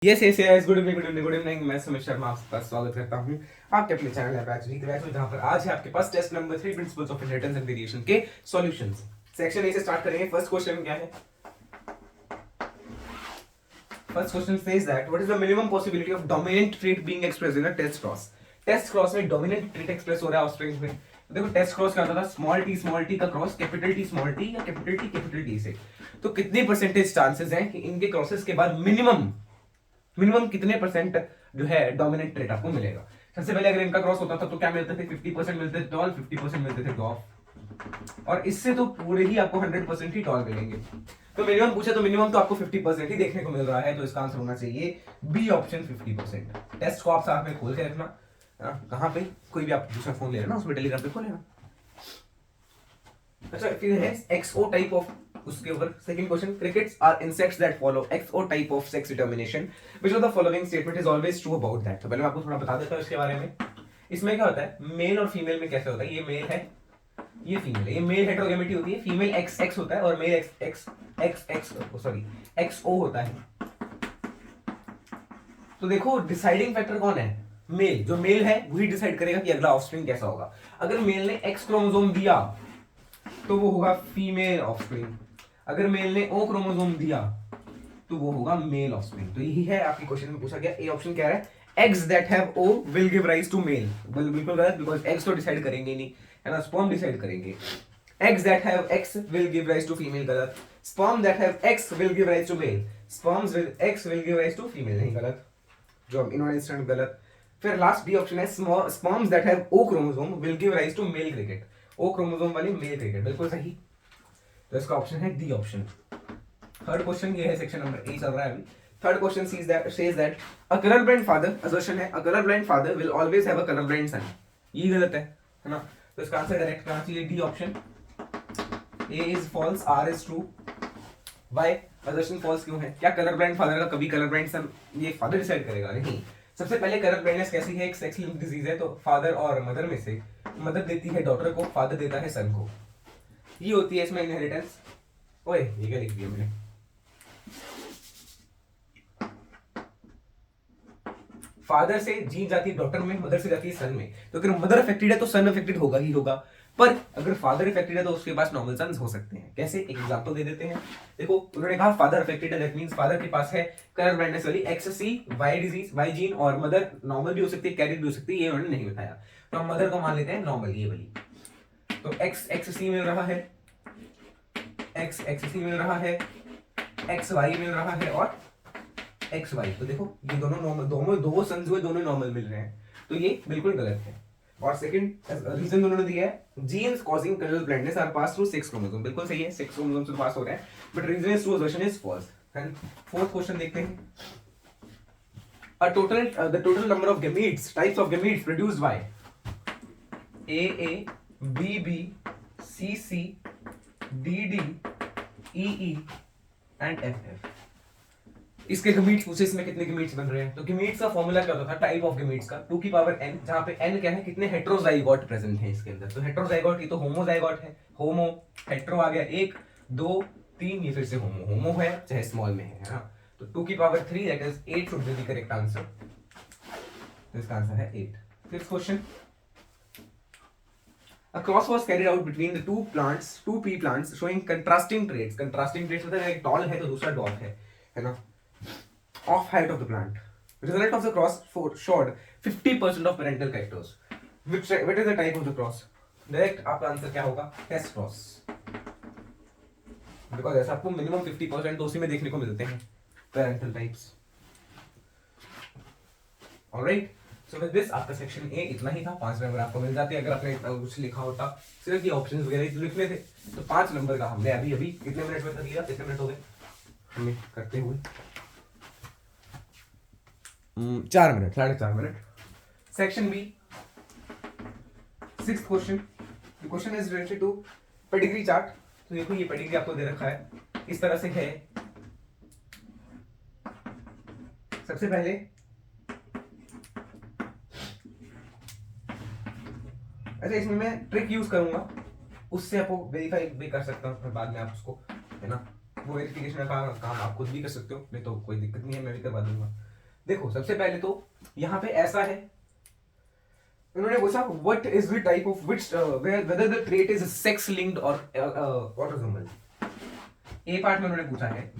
Yes good evening मैं सुमित शर्मा आपका स्वागत करता हूं आपके अपने चैनल है बैच में, जहां पर आज है आपके पास test number 3 principles of inheritance and variation के सॉल्यूशंस। सेक्शन ए से स्टार्ट करेंगे। फर्स्ट क्वेश्चन क्या है? First question says that what is the minimum possibility of dominant trait being expressed in a test cross. Test cross में dominant trait express हो रहा है offsprings में। देखो टेस्ट क्रॉस क्या होता था, स्मॉल टी का cross capital T small T या कैपिटल टी से। तो कितनी परसेंटेज चांसेस हैं कि इनके क्रॉसेस के बाद मिनिमम कितने परसेंट जो है डोमिनेंट ट्रेट आपको मिलेगा। सबसे पहले अगर इनका क्रॉस होता था तो क्या मिलते थे? 50% मिलते थे टॉल, 50% मिलते थे डॉफ, और इससे तो पूरे ही आपको 100% ही टॉल मिलेंगे। तो मिनिमम पूछे तो मिनिमम तो आपको 50% ही देखने को मिल रहा है, तो इसका आंसर होना चाहिए बी ऑप्शन 50%। टेस्ट को आप साथ में खोल के रखना। कहां पे? कोई भी आप दूसरा फोन ले लेना, उसमें टेलीग्राम पे खोल लेना। अच्छा, फिर है एक्सओ टाइप ऑफ, उसके ऊपर second question, crickets are insects that follow XO type of sex determination which of the following statement is always true about that. तो पहले मैं आपको थोड़ा बता देता हूं इसके बारे में। इसमें क्या होता है, मेल और फीमेल में कैसे होता है, ये मेल है ये फीमेल है, ये मेल हेटेरोगेमिटी होती है, फीमेल एक्स एक्स होता है और male X X X X sorry XO होता है। तो देखो डिसाइडिंग फैक्टर कौन है? मेल। जो मेल है वही डिसाइड करेगा कि अगला ऑफस्प्रिंग कैसा होगा। अगर मेल ने एक्स क्रोमोसोम दिया तो वो होगा फीमेल ऑफस्प्रिंग, अगर मेल ने ओ क्रोमोसोम दिया तो वो होगा मेल ऑफस्प्रिंग। तो यही है आपकी क्वेश्चन में पूछा गया। ए ऑप्शन क्या है? Eggs that have O will give rise to male. बिल्कुल गलत, बिकॉज एग्स तो डिसाइड करेंगे नहीं, है ना, स्पर्म डिसाइड करेंगे। Eggs that have X will give rise to female, गलत। Sperm that have X will give rise to male, sperms with X will give rise to female, नहीं, गलत। जो इन्होंने इंस्टेंट गलत। फिर लास्ट बी ऑप्शन है sperms that have O chromosome will give rise to male cricket. O chromosome वाली male cricket, बिल्कुल सही। तो इसका ऑप्शन है डी ऑप्शन। थर्ड क्वेश्चन ये है, सेक्शन नंबर ए चल रहा है अभी। Third question says that a colour blind father, assertion है a colour blind father will always have a colour blind son. ये गलत है ना। तो इसका आंसर डायरेक्ट करना चाहिए D option. A is false, R is true. Why assertion false क्यों है? क्या कलर ब्लाइंड फादर का कभी कलर ब्लाइंड सन ये फादर डिसाइड करेगा? नहीं। सबसे पहले कलर ब्लाइंडनेस कैसी है? एक सेक्स लिंक्ड डिजीज है, तो फादर और मदर में से मदर देती है डॉटर को, फादर देता है सन को। ये होती है इसमें इनहेरिटेंस। ओए ये क्या लिख दिया मैंने? फादर से जीन जाती है डॉटर में, मदर से जाती है सन में। तो अगर मदर अफेक्टेड है तो सन अफेक्टेड होगा ही होगा, पर अगर फादर अफेक्टेड है तो उसके पास नॉर्मल सन्स हो सकते हैं। कैसे? एक एग्जांपल दे देते हैं। देखो उन्होंने कहा फादर अफेक्टेड है, दैट मींस फादर के पास है कलर ब्लाइंडनेस वाली एक्ससी वाई डिजीज, वाई जीन, और मदर नॉर्मल भी हो सकती है, कैरियर भी हो सकती है, ये उन्होंने नहीं बताया। तो हम मदर को मान लेते हैं नॉर्मल, ये वाली। तो एक्स एक्ससी मिल रहा है, एक्स एक्ससी मिल रहा है, एक्स वाई मिल रहा है, और एक्स वाई। तो देखो ये दोनों नॉर्मल, दो सन्स हुए, दोनों नॉर्मल मिल रहे हैं, तो ये बिल्कुल गलत है। और सेकंड रीजन उन्होंने दिया है genes causing colour blindness are pass through sex chromosome, बिल्कुल सही है, सेक्स क्रोमोसोम से पास हो रहे हैं, but reason is true, assertion is false. And fourth question देखते हैं। the total number of gametes, types of gametes produced by A, B, C, D, E and F। इसके गमीट्स पूछे, इसमें कितने गमीट्स बन रहे हैं? तो गमीट्स का फॉर्मूला क्या होता था टाइप ऑफ गमीट्स का? 2 की पावर n, जहां पे n क्या है, कितने हेट्रोजाइगोट प्रेजेंट है इसके अंदर। तो हेट्रोजाइगोट, ये तो होमोजाइगोट है, होमो हेट्रो आ गया 1 2 3, ये फिर से होमो है, चाहे स्मॉल में है ना। तो 2 की power 3 that is 8 should be the correct answer. तो इसका आंसर है 8। Fifth question, A cross was carried out between the two pea plants showing contrasting traits। Contrasting traits मतलब एक tall है तो दूसरा dwarf है ना, of height of the plant। Result of the cross showed 50% of parental characters। What is the type of the cross? Direct आपका answer क्या होगा? Test cross। Because ऐसा आपको minimum 50% तो उसी में देखने को मिलते हैं parental types। Alright। So with this आपका सेक्शन ए इतना ही था। 5 नंबर आपको मिल जाते हैं अगर आपने कुछ लिखा होता, सिर्फ ये ऑप्शंस वगैरह लिखने थे। तो 5 नंबर का हमने अभी कितने मिनट में कर लिया? कितने मिनट हो गए हमें करते हुए? 4 minute, 4.5 minute. Section B, 6th question. The question is related to pedigree chart. तो देखो ये पेडिग्री आपको दे रखा है, इस तरह से है। सबसे पहले अच्छा, इसमें मैं ट्रिक यूज करूंगा, उससे आपको वेरीफाई भी कर सकता हूँ, फिर बाद में आप उसको, है ना, वो वेरिफिकेशन का काम आप खुद भी कर सकते हो, नहीं तो कोई दिक्कत नहीं है, मैं भी करवा दूंगा। देखो सबसे पहले तो यहाँ पे ऐसा है, उन्होंने पूछा what is the type of which whether the trait is sex linked और ऑटोसोमल। ए पार्ट में उन्होंने पूछा है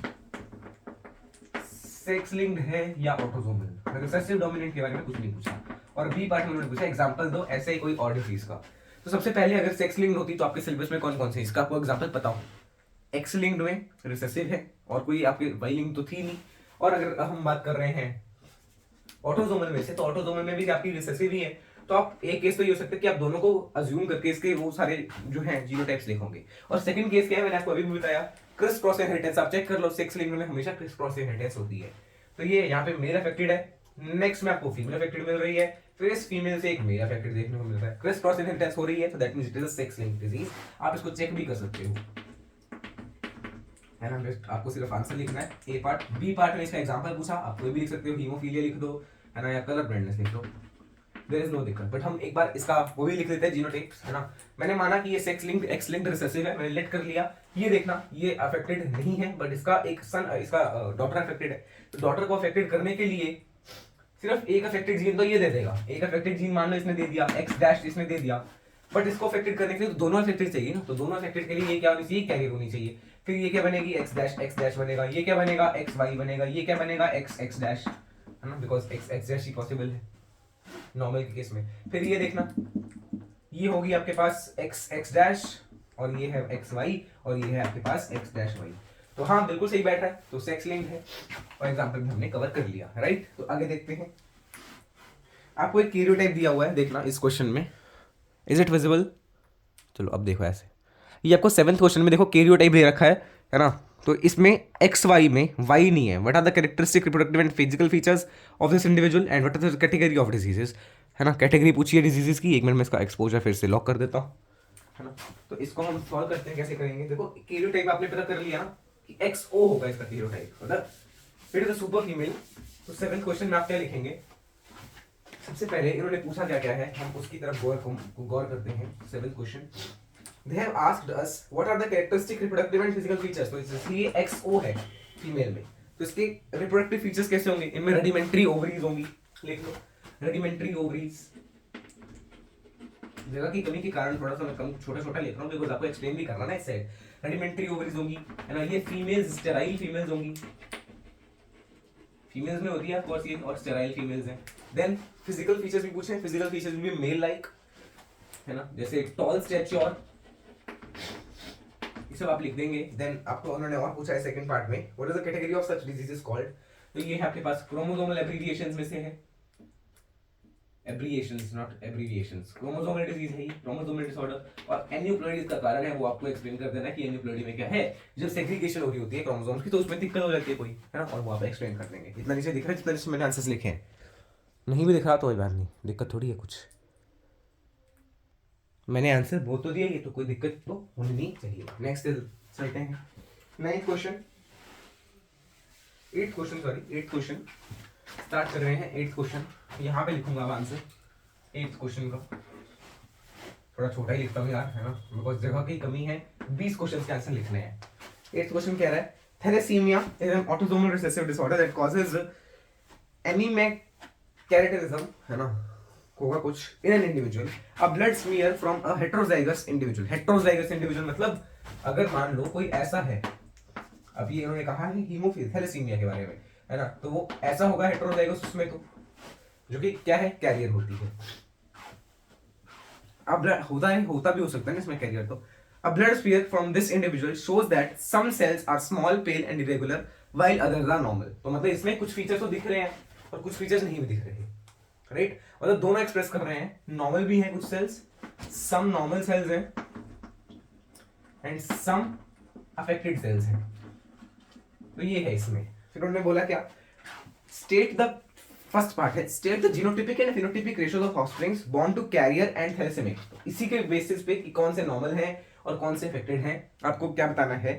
सेक्स लिंक्ड है या ऑटोसोमल, रिसेसिव डोमिनेंट के बारे में कुछ नहीं पूछा। और बी पार्ट में उन्होंने पूछा एग्जांपल दो ऐसे ही कोई और डिजीज का। तो सबसे पहले अगर सेक्स लिंक्ड होती तो आपके सिलेबस में कौन कौन से इसका आपको एग्जांपल पता हो। एक्स लिंक्ड में रिसेसिव है और कोई आपके वाई लिंक तो थी नहीं। और अगर हम बात कर रहे हैं ऑटोसोमल में से, तो ऑटोसोमल में भी आपकी रिसेसिव ही है। तो आप एक केस तो ये हो सकता है कि आप दोनों को अज्यूम करके इसके वो सारे जो हैं जीनोटाइप्स लिखोगे। और सेकंड केस क्या है, मैंने आपको अभी भी बताया, क्रिस क्रॉस इनहेरिटेंस। आप चेक कर लो, सेक्स लिंक्ड में हमेशा क्रिस क्रॉस इनहेरिटेंस होती है। तो ये यहाँ पे मेल अफेक्टेड है, नेक्स्ट में आपको फीमेल अफेक्टेड मिल रही है, फिर इस फीमेल से एक मेल अफेक्टेड देखने को मिल रहा है। क्रिस क्रॉस इनहेरिटेंस हो रही है, तो that means it is a sex linked disease. आप इसको चेक भी कर सकते हो, है ना। आपको सिर्फ आंसर लिखना है। ए पार्ट, बी पार्ट में इसका एग्जांपल पूछा, आप कोई भी लिख सकते हो, हीमोफीलिया लिख दो, है ना, या कलर ब्लाइंडनेस लिख दो, देयर इज नो दिक्कत। बट हम एक बार इसका वो भी लिख लेते हैं, जीनोटाइप्स, है ना। मैंने माना कि ये sex linked x linked recessive है, मैंने लेट कर लिया। ये देखना, ये अफेक्टेड नहीं है, बट इसका एक सन, इसका डॉटर अफेक्टेड है। तो डॉटर को अफेक्टेड करने के लिए सिर्फ एक अफेक्टेड जीन तो ये दे देगा। एक अफेक्टेड जीन मान लो इसने दे दिया, एक्स डैश इसने दे दिया, बट इसको अफेक्टेड करने के लिए तो दोनों अफेक्टेड चाहिए ना। तो दोनों अफेक्टेड के लिए ये क्या होनी चाहिए, कैरियर होनी चाहिए। फिर ये क्या बनेगी, एक्स डैश बनेगा, ये क्या बनेगा, एक्स वाई बनेगा, ये क्या बनेगा, एक्स डैश, है ना, because x dash he possible है नॉर्मल के केस में। फिर ये देखना, ये होगी आपके पास एक्स डैश, और ये है एक्स वाई, और ये है आपके पास एक्स डैश वाई। तो हाँ बिल्कुल सही बैठ रहा है, तो सेक्स लिंक्ड है, और एग्जांपल भी हमने कवर कर लिया, राइट। तो आगे देखते हैं, आपको एक कैरियोटाइप दिया हुआ है, देखना इस क्वेश्चन में, इज इट विजिबल। चलो अब देखो ऐसे, ये आपको 7th क्वेश्चन में देखो कैरियोटाइप दे रखा है ना। तो इसमें एक्स वाई में वाई नहीं है। What are the characteristic reproductive and physical features of this individual and what are the category of diseases, है ना। कैटेगरी पूछी है डिजीजेस की। एक मिनट में इसका एक्सपोजर फिर से लॉक कर देता हूँ, है ना। तो इसको हम सॉल्व करते हैं, कैसे करेंगे। देखो कैरियोटाइप आपने पता कर लिया ना कि XO होगा इसका कैरियोटाइप, मतलब फिर इज अ सुपर फीमेल। तो 7th क्वेश्चन में आप क्या लिखेंगे, सबसे पहले इन्होंने पूछा क्या क्या है, हम उसकी तरफ गौर करते हैं। 7th question, they have asked us what are the characteristic reproductive and physical features। तो इसलिए XO है फीमेल में, तो इसके रिप्रोडक्टिव फीचर्स कैसे होंगे, इनमें रेडिमेंट्री ओवरीज होंगी, लिख लो रेडिमेंट्री ओवरीज। जगह की कमी के कारण थोड़ा सा मैं कम छोटा छोटा लिख रहा हूँ, बिकॉज आपको एक्सप्लेन भी करना ना इस साइड। रेडिमेंट्री ओवरीज होंगी, है ना। ये फीमेल्स, स्टेराइल फीमेल्स होंगी, फीमेल्स में होती है ऑफ ये, और स्टेराइल फीमेल्स हैं। देन फिजिकल फीचर्स भी पूछे, फिजिकल फीचर्स भी मेल लाइक, है ना, जैसे टॉल स्टैच्योर, ये सब आप लिख देंगे। देन आपको उन्होंने और पूछा है सेकंड पार्ट में, what is the category of such diseases called. तो ये है आपके पास क्रोमोसोमल एब्रिविएशंस में से है, abbreviations not abbreviations, chromosomal disease है, क्रोमोसोमल डिसऑर्डर। और एन्यूप्लॉइडी का कारण है, वो आपको एक्सप्लेन कर देना कि एन्यूप्लॉइडी में क्या है। जब सेग्रीगेशन हो रही होती है क्रोमोसोम्स की, तो उसमें दिक्कत हो जाती है कोई, है ना, और वो आप एक्सप्लेन कर देंगे। इतना नीचे दिख रहा है, जितना नीचे मैंने आंसर्स लिखे हैं। नहीं भी दिख रहा तो कोई बात नहीं, दिक्कत थोड़ी है कुछ, मैंने आंसर बोल तो दिया, ये तो कोई दिक्कत तो होनी नहीं चाहिए। नेक्स्ट चलते हैं 9th question, 8th question, sorry 8th question start कर रहे हैं। 8th क्वेश्चन यहाँ पे लिखूंगा अब आंसर 8th क्वेश्चन का, थोड़ा छोटा ही लिखता हूँ यार, है ना, बिकॉज जगह की कमी है, 20 क्वेश्चन के आंसर लिखने हैं। 8th क्वेश्चन कह रहा है thalassemia is an autosomal recessive disorder that causes एनीमेकैरेटिज्म, है ना, होगा कुछ in an individual, a blood smear from a heterozygous individual. Heterozygous individual मतलब अगर मान लो कोई ऐसा है, अब ये इन्होंने कहा है हीमोफिलिया थैलेसीमिया के बारे में, है ना, तो वो ऐसा होगा हेटेरोजाइगस उसमें, तो जो कि क्या है, कैरियर होती है। अब होता भी हो सकता है ना इसमें कैरियर। तो a blood smear from this individual shows that some cells are small, pale and irregular while others are normal। तो मतलब इसमें कुछ फीचर्स तो दिख रहे हैं और कुछ फीचर्स नहीं भी दिख रहे, राइट। मतलब दोनों एक्सप्रेस कर रहे हैं, नॉर्मल भी है कुछ सेल्स, सम नॉर्मल सेल्स हैं एंड सम अफेक्टेड सेल्स हैं। तो ये है इसमें। फिर उन्होंने बोला क्या, स्टेट द फर्स्ट पार्ट है, state the genotypic and phenotypic ratios of offsprings born to carrier and thalassemic. इसी के बेसिस पे कि कौन से नॉर्मल हैं और कौन से अफेक्टेड हैं, आपको क्या बताना है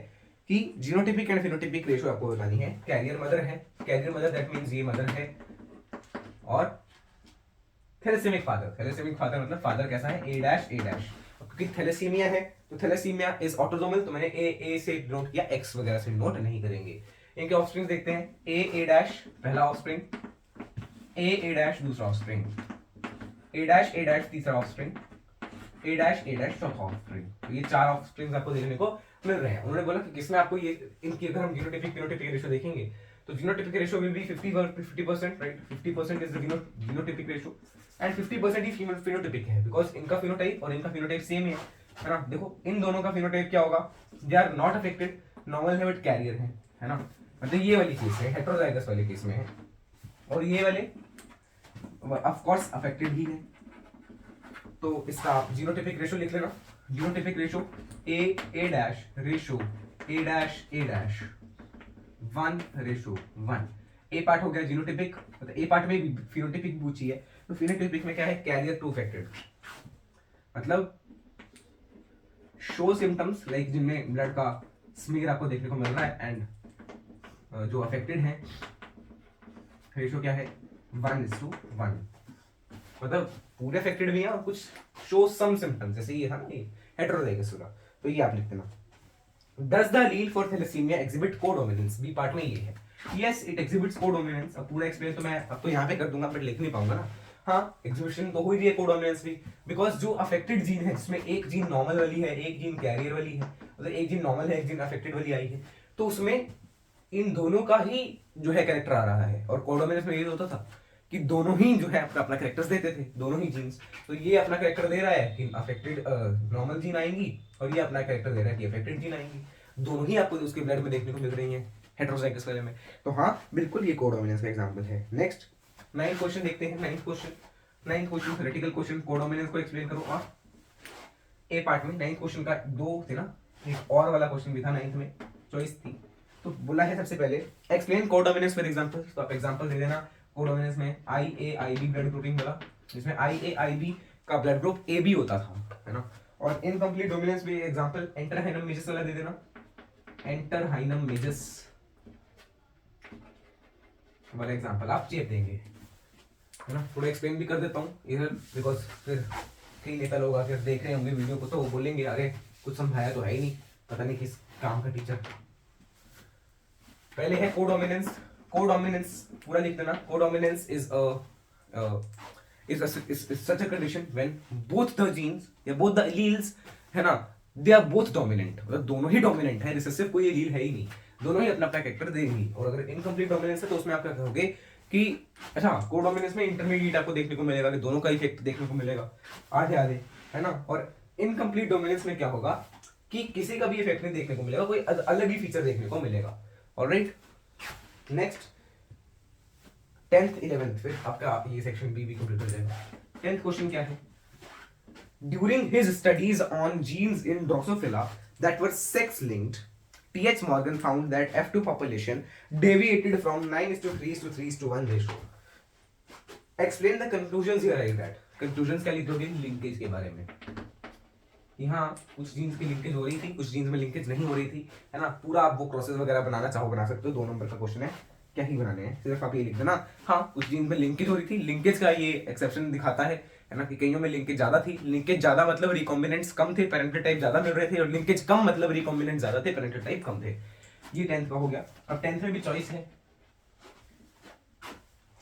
कि जीनोटिपिक एंड फिनोटिपिक रेशियो आपको बतानी है। कैरियर मदर है, कैरियर मदर दैट मींस ये मदर है, और थैलेसेमिक फादर, थैलेसेमिक फादर मतलब फादर कैसा है, ए डैश ए डैश। क्योंकि थैलेसीमिया है तो थैलेसीमिया इज ऑटोसोमल, तो मैंने ए से नोट किया, एक्स वगैरह से नोट नहीं करेंगे। इनके ऑफस्प्रिंग देखते हैं, ए डैश पहला ऑफस्प्रिंग, ए डैश दूसरा ऑफस्प्रिंग, ए डैश तीसरा ऑफस्प्रिंग, ए डैश चौथा ऑफस्प्रिंग। तो ये 4 ऑफस्प्रिंग्स आपको देखने को मिल रहे हैं। उन्होंने बोला कि किसमें आपको ये इनकी अगर हम जीनोटाइपिक फिनोटाइपिक रेशियो देखेंगे तो genotypic ratio will be 50% right. 50% is the genotypic ratio and 50% he phenotypic है, बिकॉज इनका फिनोटाइप और इनका फिनोटाइप सेम है ना। देखो इन दोनों का फिनोटाइप क्या होगा, they are not affected, normal है बट कैरियर है ना। मतलब ये वाली केस है, हेटेरोजाइगस वाले केस में है, और ये वाले ऑफ कोर्स अफेक्टेड ही है। तो इसका आप जीनोटाइपिक रेशियो लिख लेना, genotypic ratio A dash ratio A dash 1:1। A part हो गया जीनोटाइपिक, मतलब ए पार्ट में भी फिनोटाइपिक पूछी है, तो फिनोटाइपिक में क्या है, कैरियर टू अफेक्टेड, मतलब शो सिम्टम्स लाइक जिनमें ब्लड का स्मीयर आपको देखने को मिल रहा है, एंड जो अफेक्टेड है रेशियो क्या है 1:1, मतलब पूरे अफेक्टेड भी है और कुछ शो सम सिम्टम्स, जैसे ये था ना ये हेटेरोजाइगस वाला, तो ये आप लिख देना। Does the allele for thalassemia exhibit codominance? B part में ये है, yes it exhibits codominance। अब पूरा एक्सप्लेन तो मैं अब तो यहाँ पे कर दूंगा, बट लिख नहीं पाऊंगा ना। हाँ एग्जिबिशन तो हुई भी है कोडोमिनेंस भी, बिकॉज जो अफेक्टेड जीन है जिसमें एक जीन नॉर्मल वाली है, एक जीन कैरियर वाली है, मतलब एक जीन नॉर्मल है, एक जीन अफेक्टेड वाली आई है, तो उसमें इन दोनों का ही जो है कैरेक्टर आ रहा है। और कोडोमिनेंस में ये होता था कि दोनों ही जो है अपना अपना कैरेक्टर्स देते थे, दोनों ही जीन्स। तो ये अपना कैरेक्टर दे रहा है कि अफेक्टेड नॉर्मल जीन आएंगी, और ये अपना कैरेक्टर दे रहा है कि अफेक्टेड जीन आएंगी। दोनों ही आपको उसके ब्लड में देखने को मिल रही है हेटेरोजाइगस वाले में। तो हाँ बिल्कुल ये कोडोमिनेंस का एग्जांपल है। नेक्स्ट 9th क्वेश्चन देखते हैं। 9th question theoretical question, codominance को एक्सप्लेन करो। और ए पार्ट में 9th क्वेश्चन का 2 थे ना, एक और वाला क्वेश्चन भी था 9th में, चॉइस थी। तो बोला है सबसे पहले एक्सप्लेन कोडोमिनेंस विद एग्जांपल, तो आप एग्जांपल दे देना। कोडोमिनेंस में IAIB ब्लड ग्रुपिंग वाला, जिसमें IAIB का ब्लड ग्रुप AB होता था, है ना। और इनकम्प्लीट डोमिनेंस भी एग्जांपल एंटर हाइनम मेजस वाला दे देना, एंटर हाइनम मेजस वाला एग्जांपल आप चेप देंगे, है ना। थोड़ा एक्सप्लेन भी कर देता हूँ इधर, बिकॉज फिर कई नेता लोग आकर देख रहे होंगे वीडियो को, तो वो बोलेंगे अरे कुछ समझाया तो है ही नहीं, पता नहीं किस काम का टीचर। पहले है कोडोमिनेंस। कोडोमिनेंस पूरा लिख देना। Codominance is such a condition when both the genes या both the alleles, है ना, they are both dominant, मतलब दोनों ही डोमिनेंट है, रिसेसिव कोई एलील है ही नहीं, दोनों ही अपना अपना कैरेक्टर देंगी। और अगर इनकम्प्लीट डोमिनेंस है तो उसमें आप क्या कहोगे कि अच्छा कोडोमिनेंस में इंटरमीडिएट आपको देखने को मिलेगा कि दोनों का इफेक्ट देखने को मिलेगा, आधे आधे, है ना। और इनकम्प्लीट डोमिनेंस में क्या होगा कि किसी का भी इफेक्ट नहीं देखने को मिलेगा, कोई अलग ही फीचर देखने को मिलेगा। ऑलराइट, नेक्स्ट 10th 11th, फिर आपका ये सेक्शन बी कंप्लीट हो जाएगा। 10th क्वेश्चन क्या है, during his studies on jeans in Drosophila that were sex linked, T.H. Morgan found that F2 population deviated from 9:3:3:1 ratio. Explain the conclusions here arrived at. Conclusions क्या लिखोगे linkage के बारे में, कि हाँ कुछ जीन्स की लिंकेज हो रही थी, कुछ जीन्स में लिंकेज नहीं हो रही थी, है ना। पूरा आप वो क्रॉसेस वगैरह बनाना चाहो बना सकते हो, 2 नंबर का क्वेश्चन है, क्या ही बनाने हैं, सिर्फ आप ये लिख देना हाँ कुछ जीन्स में लिंकेज हो रही थी। लिंकेज का ये एक्सेप्शन दिखाता है ना, कि कईयों में लिंकेज ज्यादा थी। लिंकेज ज्यादा मतलब रिकॉम्बिनेंट्स कम थे, पेरेंटल टाइप ज्यादा मिल रहे थे, और लिंकेज कम मतलब रिकॉम्बिनेंट ज्यादा थे, पेरेंटल टाइप कम थे। ये 10th का हो गया। अब 10th में भी चॉइस है,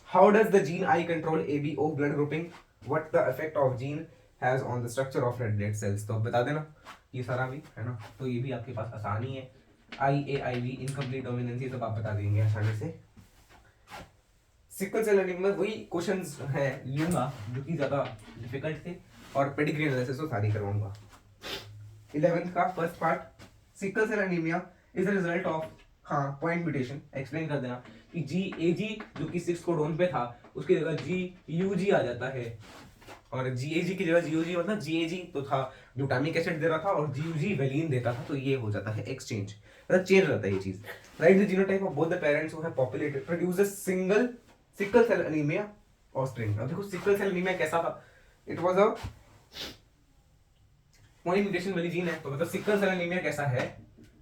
how does the gene I control ABO blood grouping, what the effect of gene has on the structure of red blood cells. तो बता देना ये सारा भी, है ना। तो ये भी आपके पास आसानी है, IAIB इनकम्प्लीट डोमिनेंस, ये सब आप बता देंगे आसानी से। सिकल सेल एनीमिया में वही क्वेश्चंस हैं लूंगा जो कि ज्यादा डिफिकल्ट थे, और पेडिग्री एनालिसिस तो सारी करवाऊंगा। 11th का first part, sickle cell anaemia is the result of हाँ पॉइंट म्यूटेशन। एक्सप्लेन कर देना कि GAG जो कि 6 कोडोन पे था उसकी जगह GUG आ जाता है, और GAG की जगह GUG, मतलब GAG तो था ग्लूटामिक एसिड दे रहा था और GUG वेलिन देता था, तो ये हो जाता है एक्सचेंज, मतलब चेंज रहता है ये चीज। Right, the genotype of both the parents who have populated produces single sickle cell anaemia offspring. अब देखो सिकल सेल एनीमिया कैसा था, it was a point mutation वाली जीन है, तो मतलब सिकल सेल एनीमिया कैसा है,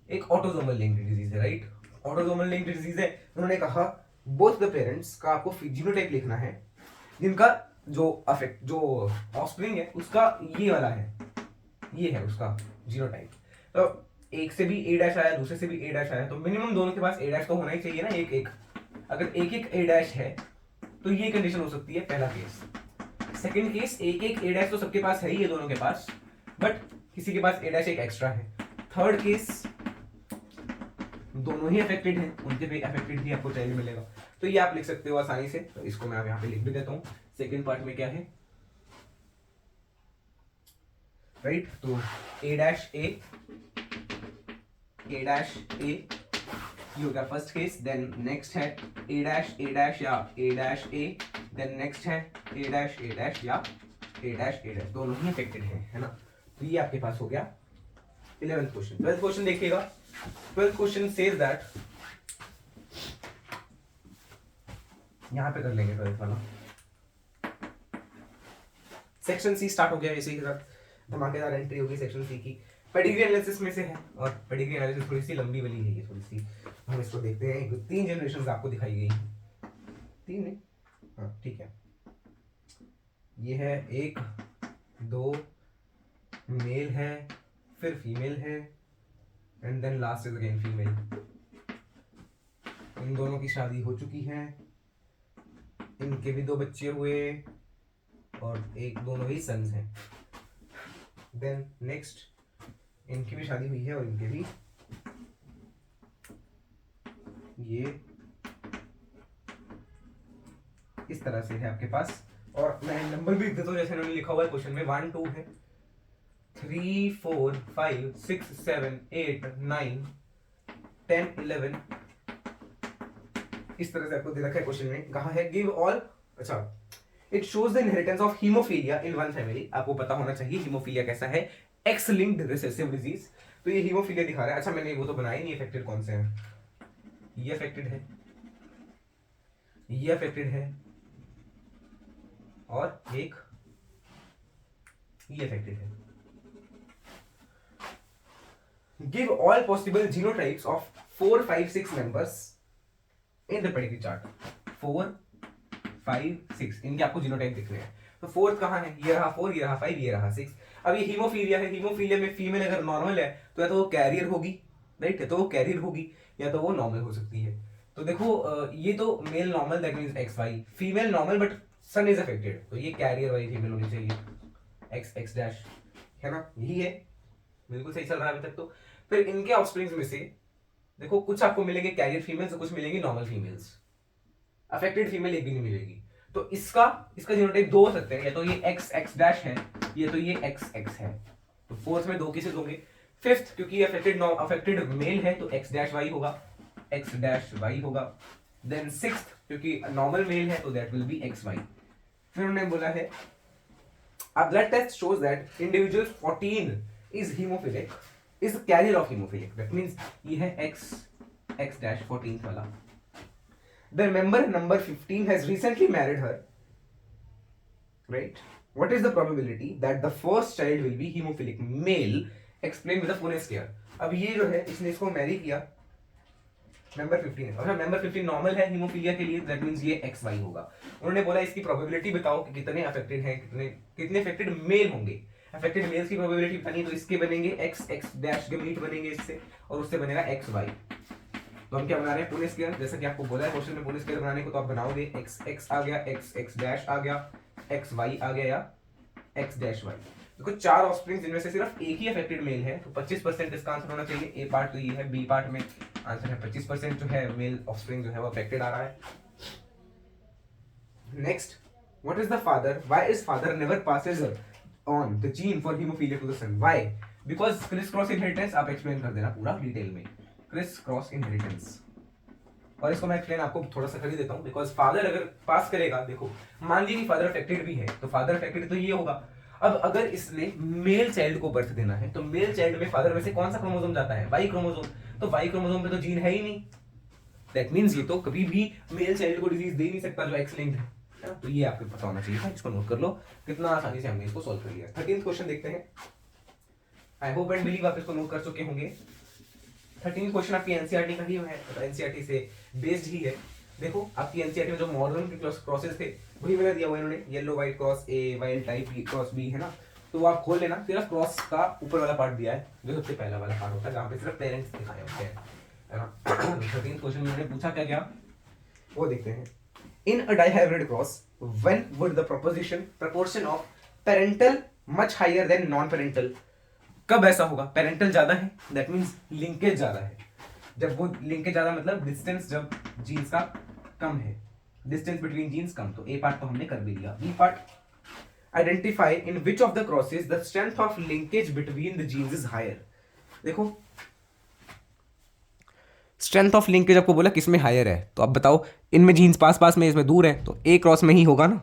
एक ऑटोसोमल लिंक्ड डिजीज है। राइट, ऑटोसोमल लिंक्ड डिजीज है। उन्होंने कहा बोथ द पेरेंट्स का आपको जीनोटाइप लिखना है, जिनका जो अफेक्ट जो ऑफस्प्रिंग है उसका ये वाला है, ये है उसका जीनोटाइप। तो एक से भी A डैश आया, दूसरे से भी A डैश आया, तो मिनिमम दोनों के पास A डैश तो होना ही चाहिए ना, एक एक। अगर एक एक A डैश है तो ये कंडीशन हो सकती है पहला केस। सेकंड केस, एक एक ए डैश तो सबके पास है ही है दोनों के पास, बट किसी के पास ए डैश एक एक्स्ट्रा है। थर्ड केस, दोनों ही अफेक्टेड हैं, उनके पे अफेक्टेड ही आपको चाइल्ड मिलेगा। तो ये आप लिख सकते हो आसानी से, तो इसको मैं यहाँ पे लिख भी देता हूँ। सेकंड पार्ट में क्या है, राइट, तो ए डैश ए ये हो गया फर्स्ट केस। देन नेक्स्ट है ए डैश या ए डैश ए, देन नेक्स्ट है ए डैश या ए डैश, दोनों ही अफेक्टेड है ना। तो ये आपके पास हो गया 11th क्वेश्चन। 12th क्वेश्चन देखिएगा। 12th क्वेश्चन सेज दैट, यहां पे कर लेंगे 12th वाला। सेक्शन सी स्टार्ट हो गया इसी के साथ, धमाकेदार एंट्री होगी सेक्शन सी की। पेडिग्री एनालिसिस में से है, और पेडिग्री एनालिसिस थोड़ी सी लंबी वाली है, ये थोड़ी सी हम इसको देखते हैं। 3 जनरेशन आपको दिखाई गई, 3 नहीं, हाँ ठीक है। ये है 1 2 मेल है, फिर फीमेल है, and then last is again female. इन दोनों की शादी हो चुकी है, इनके भी 2 बच्चे हुए, और दोनों ही सन्स हैं। देन नेक्स्ट, इनकी भी शादी हुई है और इनके भी, ये इस तरह से है आपके पास। और मैं नंबर भी देता हूँ जैसे इन्होंने लिखा हुआ है क्वेश्चन में, 1 2 है, 3 4 5 6 7 8 9 10 11, इस तरह से आपको दे रखा है क्वेश्चन में। कहा है गिव ऑल, अच्छा, it shows the inheritance of haemophilia in one family. आपको पता होना चाहिए हीमोफीलिया कैसा है, एक्स लिंक्ड रिसेसिव डिजीज। तो ये हीमोफीलिया दिखा रहा है। अच्छा, मैंने वो तो बनाया नहीं, अफेक्टेड कौन से हैं, ये अफेक्टेड है, ये अफेक्टेड है, और एक ये अफेक्टेड है। Give all possible genotypes of 4 5 6 members in the pedigree chart. 4 5 6 इनके आपको जीनोटाइप दिख रहे हैं। तो फोर्थ कहाँ है, ये रहा 4, ये रहा 5, ये रहा 6। अब ये हीमोफीलिया है, हीमोफीलिया में फीमेल अगर नॉर्मल है तो या तो वो कैरियर होगी, राइट, या तो वो कैरियर होगी, या तो वो नॉर्मल हो सकती है। तो देखो ये तो male normal, that means XY, female normal but son is affected, तो ये कैरियर वाली फीमेल होनी चाहिए, X डैश, है ना, यही है, बिल्कुल सही चल रहा है अभी तक। तो फिर इनके ऑफस्प्रिंग्स में से देखो कुछ आपको मिलेंगे कैरियर फीमेल्स, कुछ मिलेंगी नॉर्मल फीमेल्स, अफेक्टेड फीमेल एक भी नहीं मिलेगी। तो इसका जीनोटाइप 2 हो सकते हैं, या तो ये X डैश है, या तो ये XX है। तो फोर्थ में 2 केसेस होंगे। फिफ्थ, क्योंकि अफेक्टेड मेल है तो X डैश Y होगा, X डैश Y होगा। देन सिक्स्थ, क्योंकि नॉर्मल मेल है तो दैट विल बी XY। फिर उन्होंने बोला है a blood test shows that individual 14 is hemophilic, is carrier of hemophilic, that means ये है X dash 14th वाला। The member number 15 has recently married her, right? What is the probability that the first child will be hemophilic male? Explain with the fullest care. अब ये जो है इसने इसको Mary किया, मेंबर 15 है, और मेंबर 15 नॉर्मल है हीमोफीलिया के लिए, दैट मींस ये XY होगा। उन्होंने बोला इसकी प्रोबेबिलिटी बताओ कि कितने अफेक्टेड हैं, कितने अफेक्टेड मेल होंगे। अफेक्टेड मेल्स की प्रोबेबिलिटी बतानी है, तो इसके बनेंगे X डैश गमीट बनेंगे इससे, और उससे बनेगा XY। तो हम क्या बना रहे हैं, पुणे स्क्वायर, जैसा कि आपको बोला है क्वेश्चन में पुणे स्क्वायर बनाने को, तो आप बनाओगे X आ गया, X डैश आ गया, XY आ गया, या X डैश Y। देखो 4 ऑफस्प्रिंग्स, इनमें से सिर्फ एक ही अफेक्टेड मेल है, तो 25% इसका आंसर होना चाहिए। ए पार्ट तो ये है, बी पार्ट में आंसर है 25% जो है मेल ऑफस्प्रिंग जो है वो अफेक्टेड आ रहा है। Next, what is the father, why is father never passes on the gene for haemophilia to the son, why? Because criss cross inheritance. आप एक्सप्लेन कर देना पूरा डिटेल में, क्रिस क्रॉस इनहेरिटेंस। और इसको मैं एक्सप्लेन आपको थोड़ा सा कर ही देता हूँ, बिकॉज फादर अगर पास करेगा, देखो मान लीजिए कि फादर अफेक्टेड भी है, तो फादर अफेक्टेड तो ये होगा। अब अगर इसने मेल चाइल्ड को बर्थ देना है, तो मेल चाइल्ड में फादर में से कौन सा क्रोमोसोम जाता है, वाई क्रोमोसोम। तो वाई क्रोमोसोम पे तो जीन है ही नहीं, दैट मींस ये तो कभी भी मेल चाइल्ड को डिजीज दे नहीं सकता जो एक्स लिंक्ड है। तो ये आपको पता होना चाहिए था, इसको नोट कर लो, कितना आसानी से हमने इसको सॉल्व कर लिया। 13th क्वेश्चन देखते हैं। आई होप एंड बिलीव आप इसको नोट कर चुके होंगे। 13th क्वेश्चन आपकी एनसीईआरटी का ही है, एनसीईआरटी से बेस्ड ही है। देखो आपकी एनसीईआरटी में जो मॉडर्न के क्रॉसेस थे वही मैंने दिया हुआ इन्होंने, yellow white cross A, wild type cross B, है ना। तो आप खोल लेना, सिर्फ क्रॉस का ऊपर वाला पार्ट दिया है जो सबसे पहला वाला पार्ट होता है, जहाँ पे सिर्फ पेरेंट्स दिखाए होते हैं, है ना। 13th क्वेश्चन में मैंने पूछा क्या क्या वो देखते हैं। In a dihybrid cross when would the proportion of parental much higher than non parental, कब ऐसा होगा? पेरेंटल ज्यादा है, दैट मींस लिंकेज ज्यादा है। जब वो लिंकेज ज्यादा मतलब डिस्टेंस जब जीन्स का कम है, डिस्टेंस बिटवीन जीन्स कम, तो ए पार्ट तो हमने कर भी दिया। B part, identify in which of the crosses the strength of linkage between the genes is higher. देखो स्ट्रेंथ ऑफ लिंकेज आपको बोला किसमें हायर है, तो अब बताओ इनमें जीन्स पास पास में, इसमें दूर है, तो ए क्रॉस में ही होगा ना।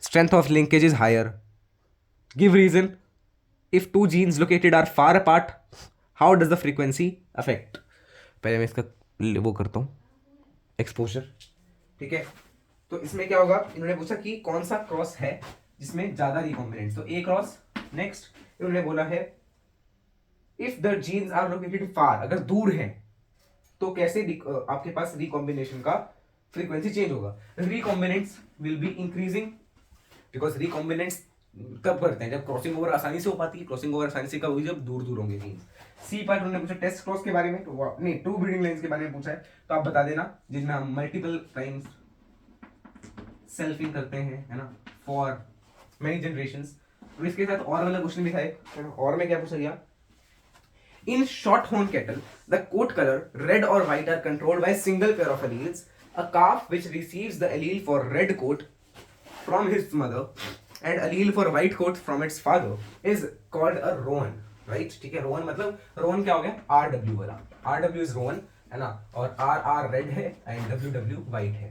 Strength of linkage is higher, give reason. If two genes located are far apart, how does the frequency affect. पहले मैं इसका वो करता हूं एक्सपोजर, ठीक है। तो इसमें क्या होगा, इन्होंने पूछा कि कौन सा क्रॉस है जिसमें ज्यादा रिकॉम्बिनेंट्स, तो ए क्रॉस। नेक्स्ट इन्होंने बोला है if the genes are located far, अगर दूर हैं तो कैसे आपके पास रिकॉम्बिनेशन का फ्रीक्वेंसी चेंज होगा। Recombinants will be increasing, because recombinants कब करते हैं, जब क्रॉसिंग ओवर आसानी से हो पाती है। क्रॉसिंग ओवर आसानी से कब होगी, जब दूर दूर होंगे जीन्स। सी पार्ट उन्होंने पूछा टेस्ट क्रॉस के बारे में, तो नहीं ट्रू ब्रीडिंग लाइंस के बारे में पूछा है, तो आप बता देना जिनमें हम मल्टीपल टाइम्स सेल्फिंग करते हैं, है ना, फॉर मेनी जनरेशंस। तो इसके साथ और वाला क्वेश्चन भी था एक, और में क्या पूछा गया, in short horn cattle the coat colour red और white are controlled by single pair of alleles. A calf which receives the allele for red coat from his mother and allele for white coat from its father is called a roan, right? ठीक है, रोहन मतलब रोहन क्या हो गया, RW वाला, RW is Rohan, है ना, और RR रेड है एंड WW वाइट है।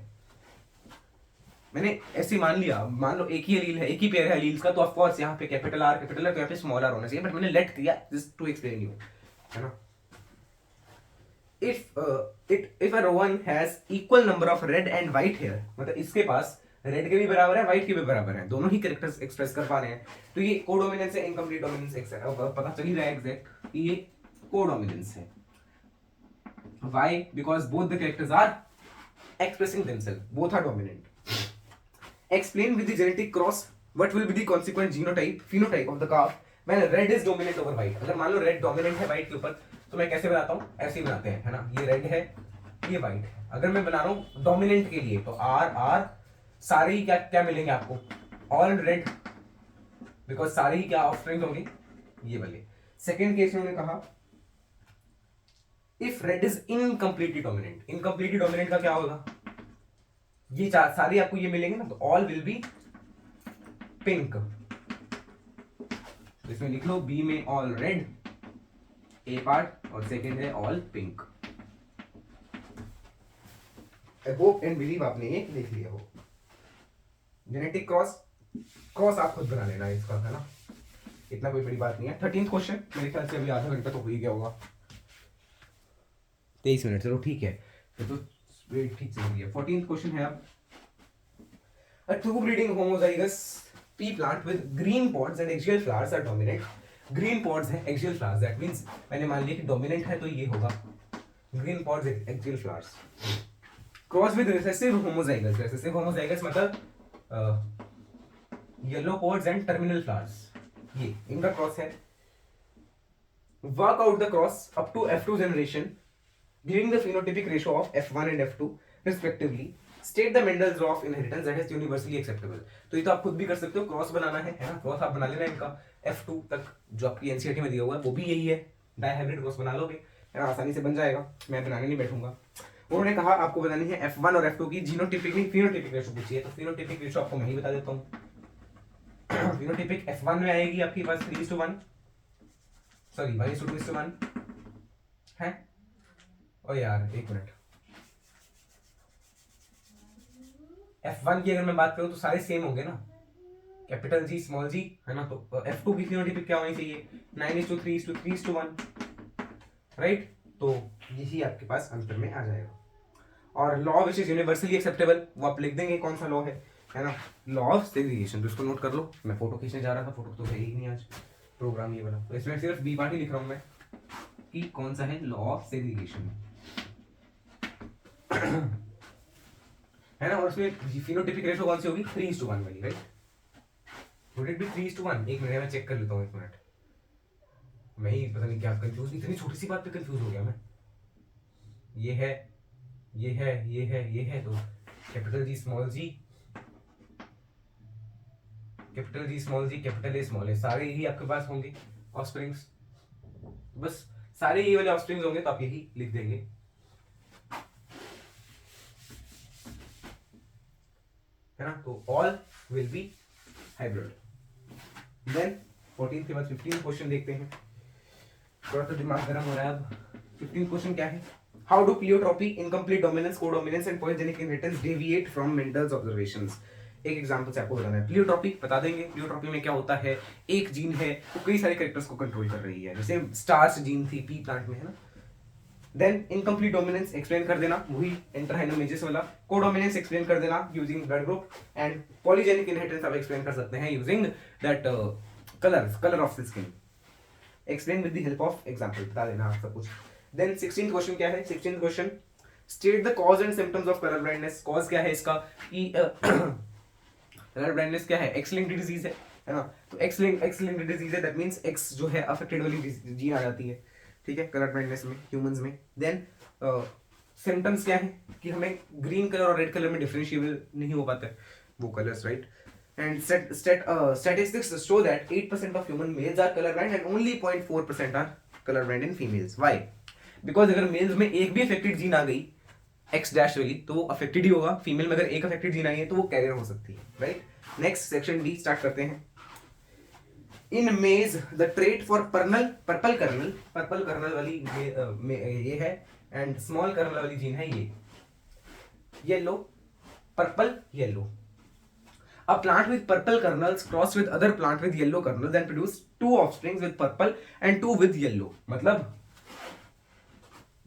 मैंने ऐसे मान लिया, मान लो एक ही एलील है, एक ही पेयर है एलील्स का, तो ऑफ कोर्स यहाँ पे कैपिटल R कैपिटल है, तो यहाँ पे स्मॉल r होना चाहिए, बट मैंने लेट दिया जस्ट टू एक्सप्लेन यू, है ना। if a rowan has equal number of red and white hair, मतलब इसके पास रेड के भी बराबर है, व्हाइट के भी बराबर है, दोनों ही कैरेक्टर्स एक्सप्रेस कर पा रहे हैं, तो ये कोडोमिनेंस है, इनकम्प्लीट डोमिनेंस पता चल ही रहा है एग्जैक्ट कि ये कोडोमिनेंस है। Why? Because both the characters are expressing themself, both are dominant. Explain with the genetic cross what will be the consequent genotype phenotype of the calf when red is dominant over white. अगर मान लो red dominant है white के ऊपर, तो मैं कैसे बनाता हूँ, ऐसे ही बनाते हैं, है ना, ये रेड है ये व्हाइट है। अगर मैं बना रहा हूँ डोमिनेंट के लिए, तो आर सारे ही क्या क्या मिलेंगे आपको, ऑल रेड, बिकॉज सारे ही क्या ऑफस्प्रिंग होंगे ये वाले। सेकेंड केस में उन्होंने कहा if red is incompletely dominant, incompletely dominant का क्या होगा, ये सारे आपको ये मिलेंगे ना, तो ऑल विल बी पिंक। तो इसमें लिख लो बी में ऑल रेड ए पार्ट, और सेकेंड है all pink. I hope and believe आपने ये देख लिया हो। जेनेटिक क्रॉस आप खुद बना लेना इसका, है ना, इतना कोई बड़ी बात नहीं है। 13th क्वेश्चन, मेरे ख्याल से अभी आधा घंटा तो हो ही गया होगा, 23 मिनट, चलो ठीक है, तो ठीक चल रही है। 14th क्वेश्चन है अब, a true breeding homozygous pea plant with green pods and axial flowers are dominant. Green pods है, एक्सियल फ्लावर्स, दैट मींस मैंने मान लिया कि डोमिनेंट है, तो ये होगा green pods axial flowers. Cross with recessive homozygous, recessive homozygous मतलब yellow pods and terminal flowers, ये इनका क्रॉस है। Work out the cross up to F2 generation giving the phenotypic ratio of F1 and F2 respectively. State the Mendel's law of inheritance that is universally acceptable. तो ये तो आप खुद भी कर सकते हो, क्रॉस बनाना है ना, क्रॉस आप बना लेना इनका F2 तक जो आपकी एनसीईआरटी में दिया हुआ है वो भी यही है, डाइहाइब्रिड क्रॉस बना लोगे, है ना, आसानी से बन जाएगा, मैं बनाने नहीं बैठूंगा। उन्होंने कहा आपको बतानी है F1 और F2 की जीनोटिपिक नहीं फिनोटिपिक रेशो पूछी है, तो फिनोटिपिक रेशो आपको मैं ही बता देता हूँ। फिनोटिपिक F1 में आएगी आपके पास 3:1, सॉरी 1:2:1 है। ओ यार एक मिनट, F1 की अगर मैं बात करूं तो सारे सेम होंगे ना, कैपिटल जी स्मॉल जी, है ना, तो F2 की फिनोटाइप क्या होनी चाहिए, 9:3:3:1, राइट। तो यही आपके पास आंसर में आ जाएगा। और law which is universally acceptable, वो आप लिख देंगे कौन सा लॉ है ना, लॉ ऑफ सेग्रीगेशन। तो इसको नोट कर लो, मैं फोटो खींचने जा रहा था, फोटो तो है ही नहीं आज प्रोग्राम ये वाला, तो इसमें सिर्फ बी पार्ट ही लिख रहा हूं मैं कि कौन सा है लॉ ऑफ सेग्रीगेशन, है ना। और उसमें फिनोटिपिक रेशो कौन सी होगी, 3:1 वाली, राइट। Would it be 3:1? एक मिनट मैं चेक कर लेता हूँ, एक मिनट, मैं ही पता नहीं क्या कंफ्यूज, इतनी छोटी सी बात पे कंफ्यूज हो गया मैं। ये है ये है ये है ये है, तो capital G small G, capital G small G, capital A small A, सारे यही आपके पास होंगे ऑफस्प्रिंग्स। बस सारे ये वाले ऑफस्प्रिंग्स होंगे तो आप यही लिख देंगे, है ना। तो all will be hybrid. Then 14 के बाद 15 क्वेश्चन देखते हैं, थोड़ा तो दिमाग गर्म हो रहा है अब। 15 क्वेश्चन क्या है, how do pleiotropy, incomplete dominance, codominance and polygenic inheritance deviate from Mendel's observations. एक एग्जांपल से आपको बताना है। प्लियोट्रॉपी बता देंगे, प्लियोट्रॉपी में क्या होता है, एक जीन है वो कई सारे कैरेक्टर्स को कंट्रोल कर रही है, जैसे स्टार्च जीन थी पी प्लांट में, है ना। देन इनकम्प्लीट डोमिनेंस एक्सप्लेन कर देना, वही इंटरहाइनोमेजेस वाला। कोडोमिनेंस एक्सप्लेन कर देना using blood group, and polygenic inheritance आप एक्सप्लेन कर सकते हैं using that colour of the skin. Explain with the help of example, बता देना आप सब कुछ। देन 16th क्वेश्चन क्या है, 16th question state the cause and symptoms of colour blindness. Cause क्या है इसका कि कलर ब्लाइंडनेस क्या है, एक्स लिंक्ड डिजीज है ना। तो एक्स लिंक्ड डिजीज है, दैट मींस एक्स जो है अफेक्टेड वाली जीन आ जाती है, ठीक है, कलर ब्लाइंडनेस में ह्यूमंस में। देन सिम्टम्स क्या है कि हमें ग्रीन कलर और रेड कलर में डिफरेंशिएबल नहीं हो पाता है वो colours, right. And statistics show that 8% of human males are colorblind and only 0.4% are colorblind in females. Why? Because अगर मेल्स में एक भी अफेक्टेड जीन आ गई एक्स डैश वाली तो वो अफेक्टेड ही होगा, फीमेल में अगर एक अफेक्टेड जीन आई है तो वो कैरियर हो सकती है, right. Next section D start करते हैं। In maize the trait for purple kernel वाली ये है, एंड स्मॉल कर्नल वाली जीन है ये yellow, purple yellow. A plant with purple kernels crossed with other plant with yellow kernels and produce 2 offsprings with purple and 2 with yellow। मतलब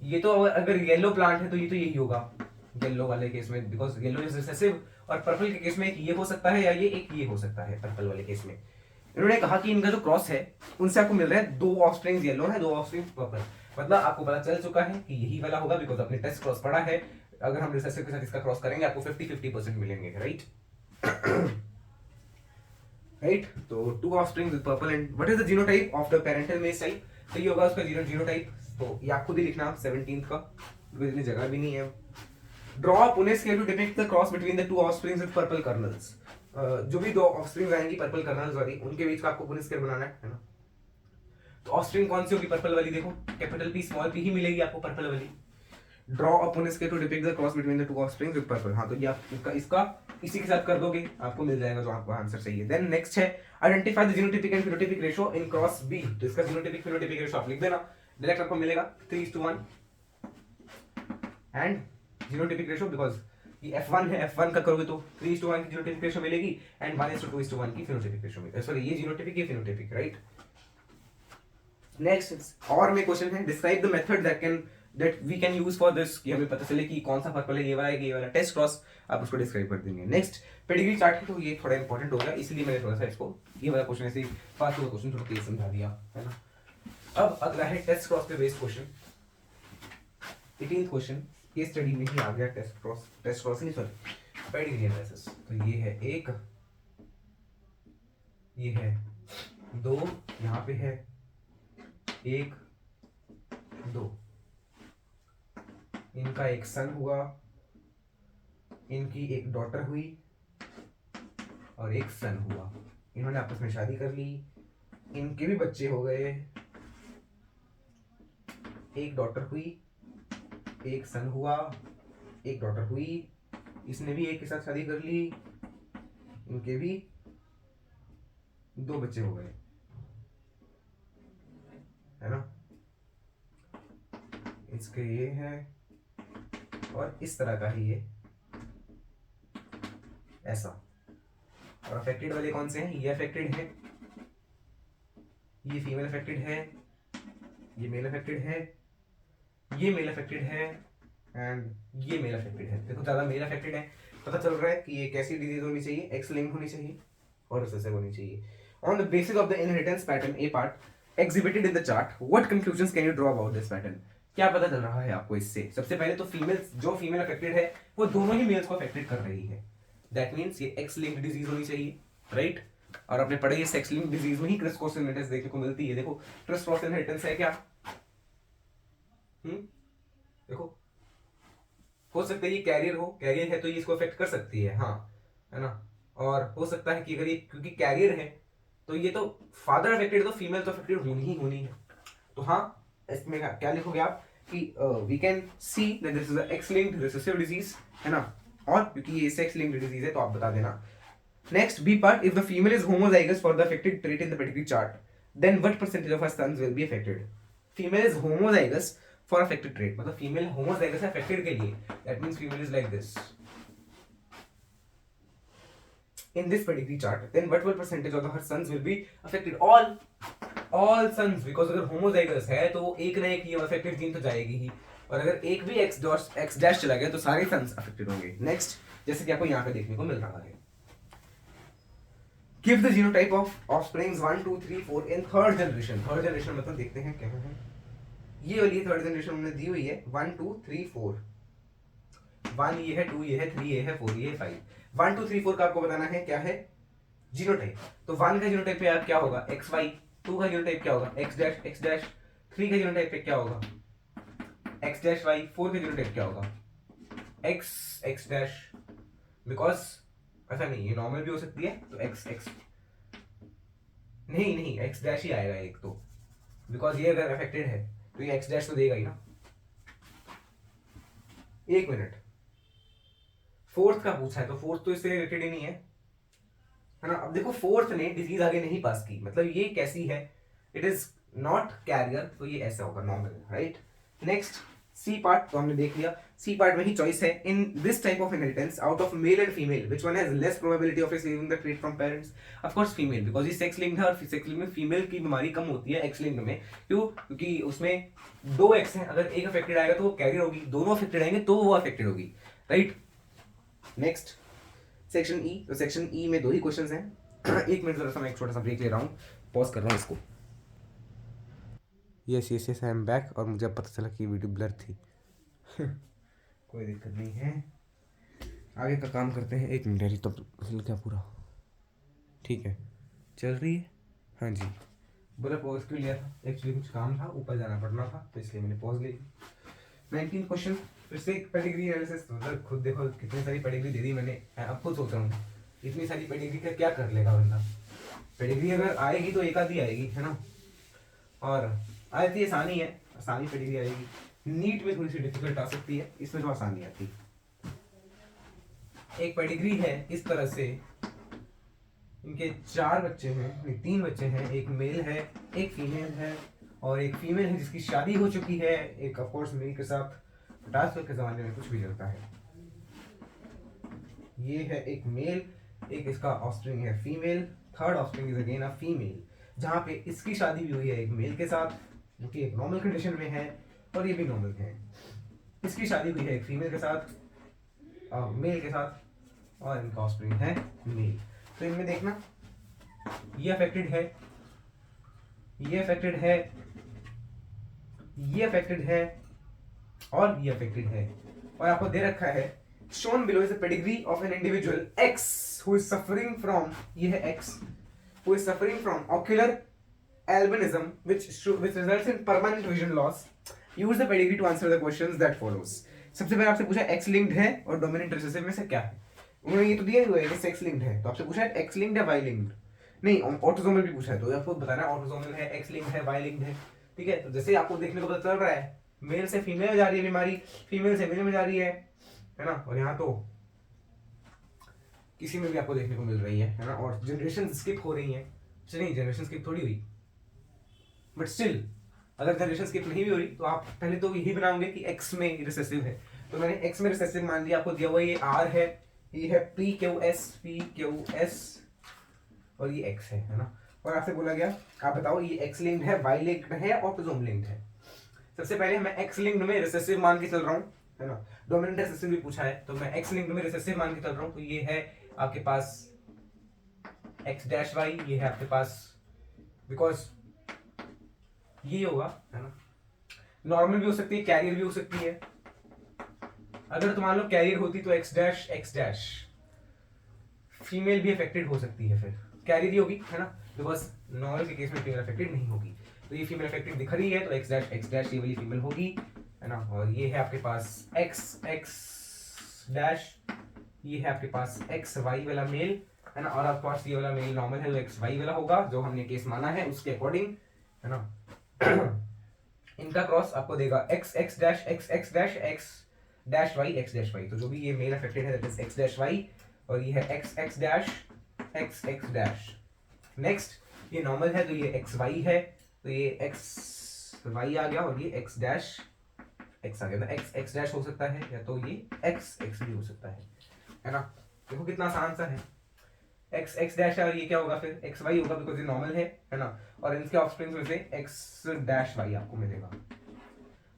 ये तो अगर येलो प्लांट है तो ये तो यही होगा येलो वाले केस में, बिकॉज येलो इज रिसेसिव, और पर्पल के केस में एक ये हो सकता है या एक ये हो सकता है पर्पल वाले केस में। इन्होंने कहा कि इनका जो क्रॉस है उनसे आपको मिल रहा है 2 ऑफस्प्रिंग्स येलो है, 2 ऑफस्प्रिंग्स पर्पल। मतलब आपको पता चल चुका है कि यही वाला होगा, बिकॉज आपने टेस्ट क्रॉस पढ़ा है। अगर हम रिसेसिव के साथ इसका क्रॉस करेंगे आपको 50-50% मिलेंगे, राइट। राइट, तो 2 offsprings with purple. And what is the genotype of the parental male type, तो ये होगा उसका जीनोटाइप। तो ये आप खुद ही लिखना आप 17th का, बिकॉज इतनी जगह भी नहीं है। Draw a Punnett scale to depict the cross between the 2 offsprings with purple kernels. जो भी 2 ऑफस्प्रिंग्स आएंगी पर्पल कर्नल्स वाली, उनके बीच का आपको पुनेट स्केल बनाना है ना। तो ऑफस्प्रिंग कौन सी होगी पर्पल वाली, देखो कैपिटल पी स्मॉल पी ही मिलेगी आपको पर्पल वाली। Draw a Punnett scale to depict the cross between the 2 offsprings with purple. हाँ, तो ये आप इसका इसी के साथ कर दोगे, आपको मिल जाएगा जो आपका आंसर सही है। देन नेक्स्ट है identify the genotypic and phenotypic ratio in cross B. तो इसका जीनोटाइपिक फिनोटाइपिक रेशियो आप लिख देना, डायरेक्ट आपको मिलेगा 3:1। एंड जीनोटाइपिक रेशियो बिकॉज ये F1 है, F1 का करोगे तो 3:1 की जीनोटाइपिक रेशियो मिलेगी एंड 1:2:1 की फिनोटाइपिक रेशियो मिलेगी। सॉरी, ये जीनोटाइपिक ये फिनोटाइपिक, राइट। नेक्स्ट और में क्वेश्चन है describe the method that we can use for this, कि हमें पता चले कि कौन सा पर्पल है, ये वाला है कि ये वाला। टेस्ट क्रॉस आप उसको डिस्क्राइब कर देंगे। नेक्स्ट पेडिग्री चार्ट है, तो ये थोड़ा इंपॉर्टेंट होगा, इसलिए मैंने थोड़ा सा इसको ये वाला क्वेश्चन ऐसे फास्ट वाला क्वेश्चन थोड़ा तेज समझा दिया, है ना। अब अगला है टेस्ट क्रॉस पे based question. 18th question case study में ही आ गया, टेस्ट क्रॉस नहीं, सॉरी पेडिग्री एनालिसिस। तो ये है 1, ये है 2, यहाँ पे है 1 2, इनका एक सन हुआ, इनकी एक डॉटर हुई और एक सन हुआ। इन्होंने आपस में शादी कर ली, इनके भी बच्चे हो गए, एक डॉटर हुई, एक सन हुआ, एक डॉटर हुई, इसने भी एक के साथ शादी कर ली, इनके भी 2 बच्चे हो गए, है ना। इसके ये है और इस तरह का ही ये ऐसा। और अफेक्टेड वाले कौन से हैं, ये अफेक्टेड है, ये फीमेल अफेक्टेड है, ये मेल अफेक्टेड है, ये मेल अफेक्टेड है एंड ये मेल अफेक्टेड है। देखो ज्यादा मेल अफेक्टेड है, पता चल रहा है कि ये कैसी डिजीज होनी चाहिए, एक्स लिंक होनी चाहिए और रिसेसिव होनी चाहिए। On the basis of the inheritance pattern A part exhibited in the chart, what conclusions can you draw about this pattern. क्या पता चल रहा है आपको इससे। सबसे पहले तो फीमेल्स, जो फीमेल अफेक्टेड है वो दोनों ही मेल्स को अफेक्टेड कर रही है, दैट मींस ये एक्स लिंक्ड डिजीज होनी चाहिए, राइट। और आपने पढ़ा ये सेक्स लिंक्ड डिजीज में ही क्रिस क्रॉस इनहेरिटेंस देखने को मिलती है। देखो क्रिस क्रॉस इनहेरिटेंस है क्या, देखो हो सकता है ये कैरियर है तो ये इसको अफेक्ट कर सकती है, हाँ, है ना। और हो सकता है कि अगर ये क्योंकि कैरियर है तो ये तो फादर अफेक्टेड, तो फीमेल तो अफेक्टेड होनी है। तो हाँ, इसमें क्या लिखोगे आप कि we can see that this is a X linked recessive disease, है ना। और क्योंकि ये सेक्स लिंक्ड डिजीज है तो आप बता देना। Next B part, if the female is homozygous for the affected trait in the pedigree chart, then what percentage of her sons will be affected. Female is homozygous for affected trait, मतलब female homozygous है affected के लिए, that means female is like this in this pedigree chart, then what will percentage of her sons will be affected? all sons, because अगर homozygous है तो एक ना एक ये affected जीन तो जाएगी ही, और अगर एक भी x डैश चला गया तो सारे sons affected होंगे। नेक्स्ट, जैसे कि आपको यहाँ पे देखने को मिल रहा है, give the genotype of offsprings 1 2 3 4 in third generation। Third generation मतलब देखते हैं क्या है, ये वाली थर्ड जनरेशन हमने दी हुई है 1 2 3 4, 1 ये है, 2 ये है, 3 ये है, 4 ये है, 5, 1 2 3 4 का आपको बताना है क्या है जीनोटाइप। तो 1 का जीनोटाइप पे क्या होगा XY, 2 का जीनोटाइप क्या होगा X डैश, 3 का जीनोटाइप पे क्या होगा X डैश Y, 4 का जीनोटाइप क्या होगा X डैश, बिकॉज ऐसा नहीं, ये नॉर्मल भी हो सकती है तो X नहीं X डैश ही आएगा एक तो, बिकॉज ये अगर अफेक्टेड है तो ये X डैश तो देगा ही ना। एक मिनट, फोर्थ का पूछा है तो फोर्थ तो इससे रिलेटेड ही नहीं है ना। अब देखो फोर्थ ने डिजीज आगे नहीं पास की, मतलब ये कैसी है, इट इज नॉट कैरियर, तो ये ऐसा होगा normal, right. Next C part तो हमने देख लिया, सी पार्ट में ही चॉइस है, in this type of inheritance out of male and female which one has less probability of receiving the trait from parents. Of course female, because ये sex linked है और sex linked में female की बीमारी कम होती है x linked में। क्यों? क्योंकि उसमें 2 एक्स हैं, अगर एक अफेक्टेड आएगा तो वो कैरियर होगी, दोनों अफेक्टेड आएंगे तो वो अफेक्टेड होगी, राइट। नेक्स्ट सेक्शन ई, तो सेक्शन ई में 2 ही क्वेश्चंस हैं। एक मिनट जरा सा मैं एक छोटा सा ब्रेक ले रहा हूँ, पॉज कर रहा हूँ इसको। यस आई एम बैक, और मुझे पता चला कि वीडियो ब्लर थी। कोई दिक्कत नहीं है, आगे का काम करते हैं। 1 मिनट यारी, तब हिल क्या पूरा ठीक है, चल रही है। हाँ जी, बोला पॉज क्यों लिया था, एक्चुअली कुछ काम था, ऊपर जाना पड़ना था तो इसलिए मैंने पॉज ली। 19 क्वेश्चन, फिर से एक पेडिग्री एनालिसिस, मतलब खुद देखो कितनी सारी पेडिग्री दे दी मैंने। अब खुद सोच रहा हूँ इतनी सारी पेडिग्री का क्या कर लेगा बंदा। पेडिग्री अगर आएगी तो एक आधी आएगी, है ना, और आती आसानी है, आसानी पेडिग्री आएगी। नीट में थोड़ी सी डिफिकल्ट आ सकती है, इसमें तो आसानी आती। एक पेडिग्री है इस तरह से, इनके 4 बच्चे हैं, 3 बच्चे हैं, एक मेल है, एक फीमेल है, और एक फीमेल है जिसकी शादी हो चुकी है, एक ऑफ कोर्स मेल के साथ। 50 के ज़माने में कुछ भी चलता है। ये है एक मेल, एक इसका ऑफस्प्रिंग है female, third offspring is again a female, जहाँ पे इसकी शादी भी हुई है एक मेल के साथ जो कि एक नॉर्मल कंडीशन में है, और ये भी नॉर्मल है। इसकी शादी हुई है एक फीमेल के साथ, मेल के साथ, और इनका ऑफस्प्रिंग है मेल। तो इनमें देखना, ये अफेक्टेड है, ये अफेक्टेड है, ये अफेक्टेड है, और ये अफेक्टेड है। और आपको दे रखा है shown below is a pedigree of an individual X who is suffering from, ये है X, who is suffering from ocular albinism which results in permanent vision loss. Use the pedigree to answer the questions that follows. सबसे पहले आपसे पूछा X linked है और dominant recessive में से क्या है। उन्होंने ये तो दिया हुआ है कि सेक्स लिंक्ड है, तो आपसे पूछा है X linked या Y linked, नहीं ऑटोसोमल भी पूछा है, तो आपको बताना है ऑटोसोमल है, X linked है, Y linked है, ठीक है। तो जैसे आपको देखने को पता चल रहा है, मेल से फीमेल में जा रही है बीमारी, फीमेल से मेल में जा रही है ना, और यहाँ तो किसी में भी आपको देखने को मिल रही है ना, और जनरेशन स्किप हो रही है। नहीं, जनरेशन स्किप थोड़ी हुई, बट स्टिल अगर जनरेशन स्किप नहीं भी हो रही तो आप पहले तो यही बनाओगे कि एक्स में रिसेसिव है, तो मैंने एक्स में रिसेसिव मान लिया। आपको दिया हुआ ये आर है, ये है PQS, और ये एक्स है ना, और आपसे बोला गया आप बताओ ये एक्स लिंक्ड है, वाई लिंक्ड है, ऑटोसोम लिंक्ड है। सबसे पहले मैं एक्स लिंक्ड में रिसेसिव मान के चल रहा हूँ, है ना, डोमिनेंट रिसेसिव भी पूछा है, तो मैं एक्स लिंक्ड में रिसेसिव मान के चल रहा हूँ। तो ये है आपके पास एक्स डैश वाई, ये है आपके पास, बिकॉज ये होगा, है ना, नॉर्मल भी हो सकती है, कैरियर भी हो सकती है। अगर तो मान लो कैरियर होती तो एक्स डैश, फीमेल भी अफेक्टेड हो सकती है, फिर कैरियर ही होगी, है ना, बिकॉज नॉर्मल के केस में फीमेल अफेक्टेड नहीं होगी। तो ये फीमेल अफेक्टेड दिख रही है तो एक्स डैश ये वाली फीमेल होगी, है ना, और ये है आपके पास एक्स डैश, ये है आपके पास एक्स वाई वाला मेल, है ना, और आपके पास ये वाला मेल नॉर्मल है जो एक्स वाई वाला होगा, जो हमने केस माना है उसके अकॉर्डिंग, है ना। इनका क्रॉस आपको देगा X X dash X X dash X dash Y X dash Y, तो जो भी ये मेल अफेक्टेड है that is X dash Y, और ये है X X dash X X dash. Next ये नॉर्मल है तो ये एक्स वाई है, तो ये एक्स वाई आ गया, और ये एक्स डैश एक्स आ गया, तो एक्स एक्स डैश हो सकता है या तो ये एक्स एक्स भी हो सकता है ना। देखो कितना आसान सा है, एक्स एक्स डैश है और ये क्या होगा फिर एक्स वाई होगा, बिकॉज ये नॉर्मल है ना, और इनके ऑफस्प्रिंग्स में से एक्स डैश वाई आपको मिलेगा।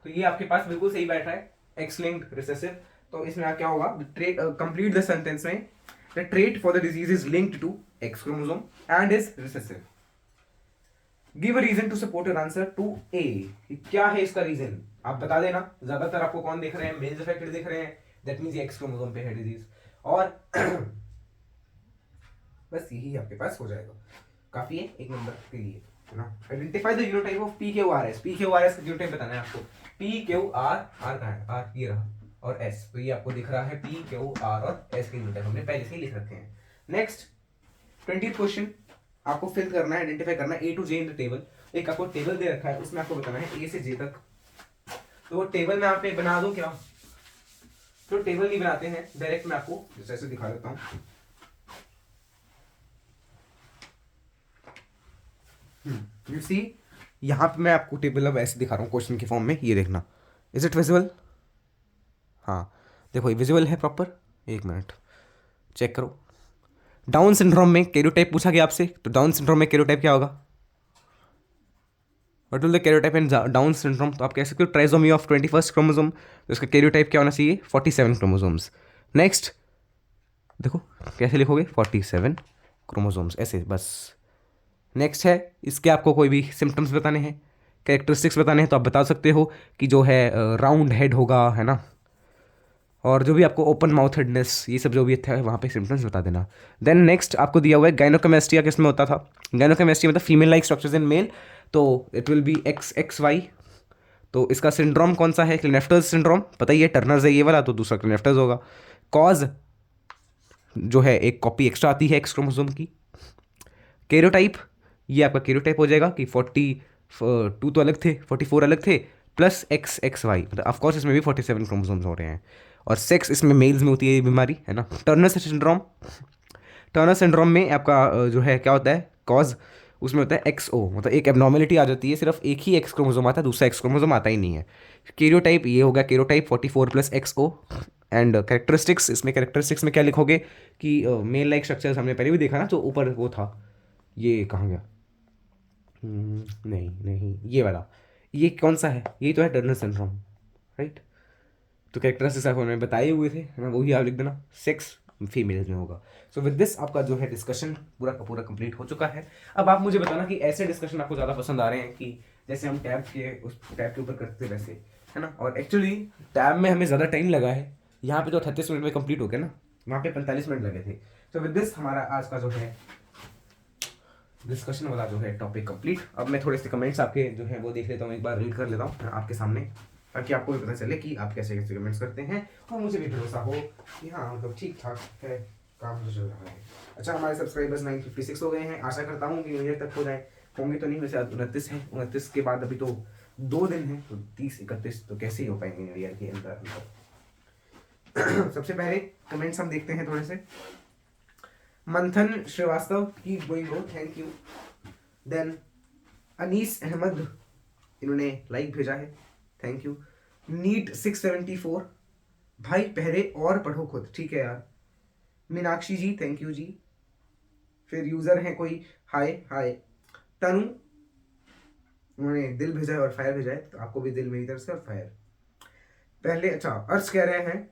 तो ये आपके पास बिल्कुल सही बैठ रहा है, एक्स लिंक्ड रिसेसिव। तो इसमें क्या होगा, ट्रेट कंप्लीट द सेंटेंस में, the trait for the disease is linked to X chromosome and is recessive. Give a reason to support your answer to A. क्या है इसका रीजन, आप बता देना। ज्यादातर आपको कौन दिख रहे हैं, मेल्स अफेक्टेड दिख रहे हैं, दैट मींस ये एक्स क्रोमोसोम पे है डिजीज, और बस यही आपके पास हो जाएगा, काफी है एक नंबर के लिए, है ना। आइडेंटिफाई द यूनिटाइप of P Q R S. P Q R S का यूनिटाइप बताना है आपको। पी क्यू आर, आर कहाँ है, आर ये रहा, और एस, तो ये आपको दिख रहा है पी क्यू आर और एस के यूनिटाइप हमने पहले से ही लिख रखे हैं। नेक्स्ट 20th क्वेश्चन आपको फिल करना है, आइडेंटिफाई करना है A to J in the table. एक आपको टेबल दे रखा है, उसमें आपको बताना है ए से जे तक, तो वो टेबल में आप बना दो क्या, तो टेबल नहीं बनाते हैं डायरेक्ट, मैं आपको जैसे दिखा देता हूँ। यू सी, यहाँ पे मैं आपको टेबल अब ऐसे दिखा रहा हूँ क्वेश्चन के फॉर्म में, ये देखना, इज इट विजिबल। हाँ देखो ये विजिबल है प्रॉपर, एक मिनट चेक करो। डाउन सिंड्रोम में कैरियोटाइप पूछा गया आपसे, तो डाउन सिंड्रोम में कैरियोटाइप क्या होगा, what will the karyotype in down syndrome, तो आप कह सकते हो ट्राइसोमी ऑफ 21st क्रोमोसोम, तो इसका कैरियोटाइप क्या होना चाहिए 47 क्रोमोसोम्स। नेक्स्ट देखो कैसे लिखोगे 47 क्रोमोसोम्स ऐसे बस। नेक्स्ट है, इसके आपको कोई भी सिम्टम्स बताने हैं, कैरेक्टरिस्टिक्स बताने हैं, तो आप बता सकते हो कि जो है राउंड हेड होगा, है ना, और जो भी आपको ओपन माउथेडनेस, ये सब जो भी था वहाँ पे सिम्टम्स बता देना। देन नेक्स्ट आपको दिया हुआ है गायनोकेमेस्ट्रिया, किस में होता था, गायनोकेमेस्ट्रिया मतलब female like structures in male, तो it will be X X Y. तो इसका सिंड्रोम कौन सा है, क्लिनेफ्टर्स सिंड्रोम, पता ही है, टर्नर्स है ये वाला, तो दूसरा क्लिनेफ्टर्स होगा। कॉज जो है एक कॉपी एक्स्ट्रा आती है एक्स क्रोमोसोम की। कैरियोटाइप, ये आपका कैरियोटाइप हो जाएगा कि 42 तो अलग थे, 44 अलग थे, प्लस एक्स एक्स वाई, मतलब ऑफकोर्स इसमें भी 47 क्रोमोसोम्स हो रहे हैं, और सेक्स इसमें मेल्स में होती है ये बीमारी, है ना। टर्नर सिंड्रोम, टर्नर सिंड्रोम में आपका जो है क्या होता है कॉज, उसमें होता है एक्स ओ, मतलब एक एबनॉर्मेलिटी आ जाती है, सिर्फ एक ही एक्स क्रोमोसोम आता है, दूसरा एक्स क्रोमोसोम आता ही नहीं है। कैरियोटाइप ये होगा karyotype 44 plus X O. And characteristics, इसमें कैरेक्टरिस्टिक्स में क्या लिखोगे कि मेल लाइक स्ट्रक्चर्स हमने पहले भी देखा ना, जो ऊपर वो था, ये कहाँ गया, नहीं नहीं ये वाला, ये कौन सा है, ये तो है टर्नर सिंड्रोम, राइट। तो कैरेक्टरिस्टिक्स आपको मैंने बताए हुए थे, है ना, वही आप लिख देना, सेक्स फीमेल्स में होगा। सो विद दिस आपका जो है डिस्कशन पूरा का पूरा कंप्लीट हो चुका है। अब आप मुझे बताना कि ऐसे डिस्कशन आपको ज़्यादा पसंद आ रहे हैं कि जैसे हम टैब के उस टैब के ऊपर करते थे वैसे, है ना। और एक्चुअली टैब में हमें ज़्यादा टाइम लगा है, यहाँ पे तो 38 मिनट में कंप्लीट हो गया ना, वहाँ पे 45 मिनट लगे थे। तो विद दिस हमारा आज का जो है डिस्कशन वाला जो है टॉपिक कंप्लीट। अब मैं थोड़े से कमेंट्स आपके जो है वो देख लेता हूँ, एक बार रीड कर लेता हूँ आपके सामने, ताकि आपको भी पता चले कि आप कैसे कैसे कमेंट्स करते हैं, और मुझे भी भरोसा हो कि हाँ मतलब ठीक ठाक है, काम तो चल रहा है। अच्छा, हमारे सब्सक्राइबर्स 956 हो गए हैं, आशा करता हूँ कि न्यू ईयर तक हो जाए, होंगे तो नहीं, वैसे 29 है, 29 के बाद अभी तो 2 दिन है, तो 30 31 तो कैसे ही हो पाएंगे न्यू ईयर के अंदर। सबसे पहले कमेंट्स हम देखते हैं थोड़े से। मंथन श्रीवास्तव की गोइंग हो, thank you. Then Anees Ahmad, इन्होंने लाइक भेजा है, थैंक यू। नीट 674, भाई पहले और पढ़ो खुद, ठीक है यार। मीनाक्षी जी, थैंक यू जी। फिर यूजर हैं कोई, हाय हाय। तनु, उन्होंने दिल भेजा है और फायर भेजा है, तो आपको भी दिल मेरी तरफ से और फायर। पहले, अच्छा अर्श कह रहे हैं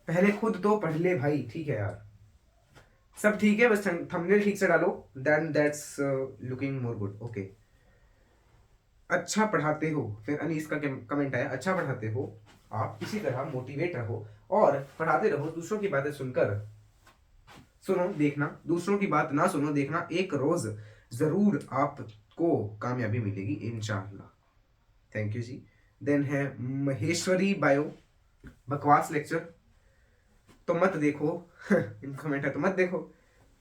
पहले खुद तो पढ़ ले भाई, ठीक है यार, सब ठीक है, बस थंबनेल ठीक से डालो, then that's looking more good, okay. अच्छा पढ़ाते हो, फिर अनीस का कमेंट आया, अच्छा पढ़ाते हो आप, इसी तरह मोटिवेट रहो और पढ़ाते रहो, दूसरों की बातें सुनकर सुनो देखना, दूसरों की बात ना सुनो देखना, एक रोज जरूर आपको कामयाबी मिलेगी इंशाअल्लाह, थैंक यू जी। देन है महेश्वरी बायो, बकवास लेक्चर, तो मत देखो इनको कमेंट है तो मत देखो।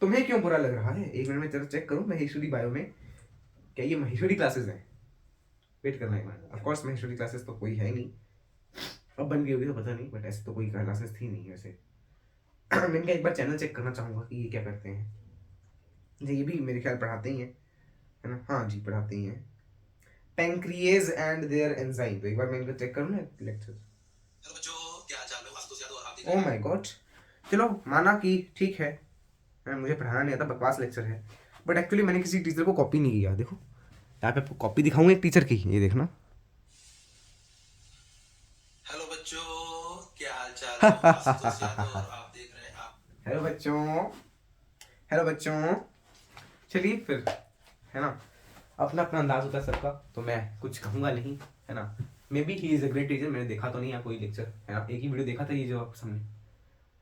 तुम्हें क्यों बुरा लग रहा है? एक मिनट में जरा चेक करूं महेश्वरी बायो में, क्या ये महेश्वरी क्लासेस हैं? वेट करना एक minute. Of course Maheshwari classes तो कोई है ही नहीं, अब बन गई होगी तो पता नहीं, बट ऐसे तो कोई क्लासेस थी नहीं वैसे। मैं इनका एक बार चैनल चेक करना चाहूँगा कि ये क्या करते हैं। जी ये भी मेरे ख्याल पढ़ाते ही हैं, है ना? हाँ जी पढ़ाते ही हैं, पैंक्रिएज एंड देयर एंजाइम। तो एक बार मैं इनको चेक करूँ ना लेक्चर। हेलो बच्चों, क्या हाल चाल है? वास्तु से यादव आप देख रहे हैं। ओह माय गॉड, चलो माना कि ठीक है, मुझे पढ़ाना नहीं आता, बकवास लेक्चर है, बट एक्चुअली मैंने किसी टीचर को कॉपी नहीं किया। देखो यहाँ पे आपको कॉपी दिखाऊंगा एक टीचर की, ये देखना। हेलो बच्चों, क्या हाल चाल है? वास्तु से यादव आप देख रहे हैं आप। हेलो बच्चों, हेलो बच्चों। चलिए फिर, है ना, अपना अपना अंदाज होता है सबका, तो मैं कुछ कहूँगा नहीं, है ना। May be he is a great teacher, मैंने देखा तो नहीं यहाँ कोई लेक्चर, है ना, एक ही वीडियो देखा था ये जो आप सामने,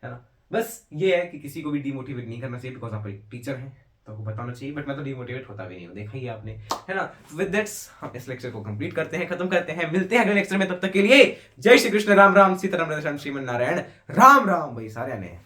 है ना। बस ये है कि किसी को भी डिमोटिवेट नहीं करना चाहिए, बिकॉज आप एक टीचर हैं तो आपको बताना चाहिए, बट मैं तो डिमोटिवेट होता भी नहीं हूँ, देखा ही आपने, है ना। विद दैट्स हम इस लेक्चर को कंप्लीट करते हैं, खत्म करते हैं, मिलते हैं अगले लेक्चर में, तब तक के लिए जय श्री कृष्ण, राम राम, सीताराम, श्रीमन नारायण, राम राम भाई सारे ने।